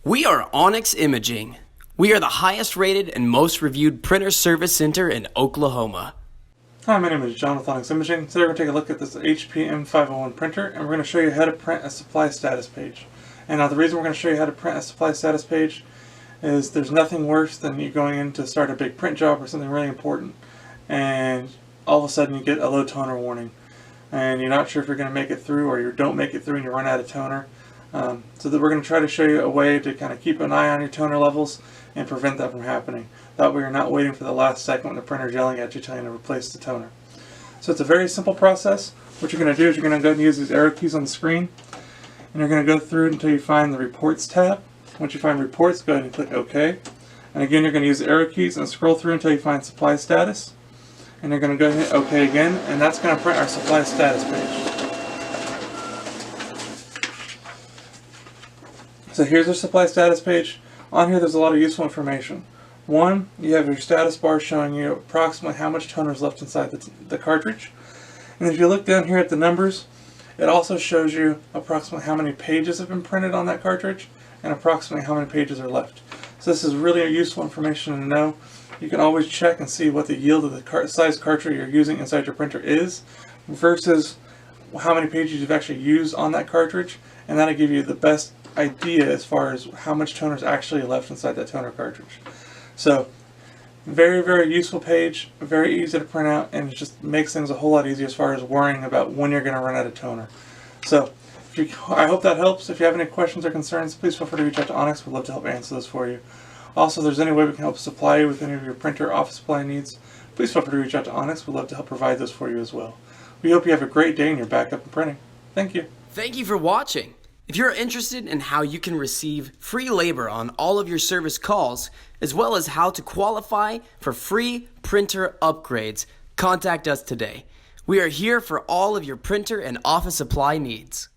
We are Onyx Imaging. We are the highest rated and most reviewed printer service center in Oklahoma. Hi, my name is John with Onyx Imaging. Today we're going to take a look at this HP M501 printer, and we're going to show you how to print a supply status page. And now the reason we're going to show you how to print a supply status page is there's nothing worse than you going in to start a big print job or something really important, and all of a sudden you get a low toner warning. And you're not sure if you're going to make it through, or you don't make it through and you run out of toner. So that we're going to try to show you a way to kind of keep an eye on your toner levels and prevent that from happening. That way you're not waiting for the last second when the printer's yelling at you telling you to replace the toner. So it's a very simple process. What you're going to do is you're going to go ahead and use these arrow keys on the screen, and you're going to go through it until you find the Reports tab. Once you find Reports, go ahead and click OK. And again, you're going to use the arrow keys and scroll through until you find Supply Status. And you're going to go ahead and hit OK again, and that's going to print our Supply Status page. So here's our supply status page. On here there's a lot of useful information. One, you have your status bar showing you approximately how much toner is left inside the cartridge. And if you look down here at the numbers, it also shows you approximately how many pages have been printed on that cartridge and approximately how many pages are left. So this is really useful information to know. You can always check and see what the yield of the size cartridge you're using inside your printer is versus how many pages you've actually used on that cartridge, and that'll give you the best idea as far as how much toner is actually left inside that toner cartridge. So very, very useful page, very easy to print out, and it just makes things a whole lot easier as far as worrying about when you're going to run out of toner. So I hope that helps. If you have any questions or concerns, please feel free to reach out to Onyx. We'd love to help answer those for you. Also, if there's any way we can help supply you with any of your printer office supply needs, please feel free to reach out to Onyx. We'd love to help provide those for you as well. We hope you have a great day and you're back up and printing. Thank you. Thank you for watching. If you're interested in how you can receive free labor on all of your service calls, as well as how to qualify for free printer upgrades, contact us today. We are here for all of your printer and office supply needs.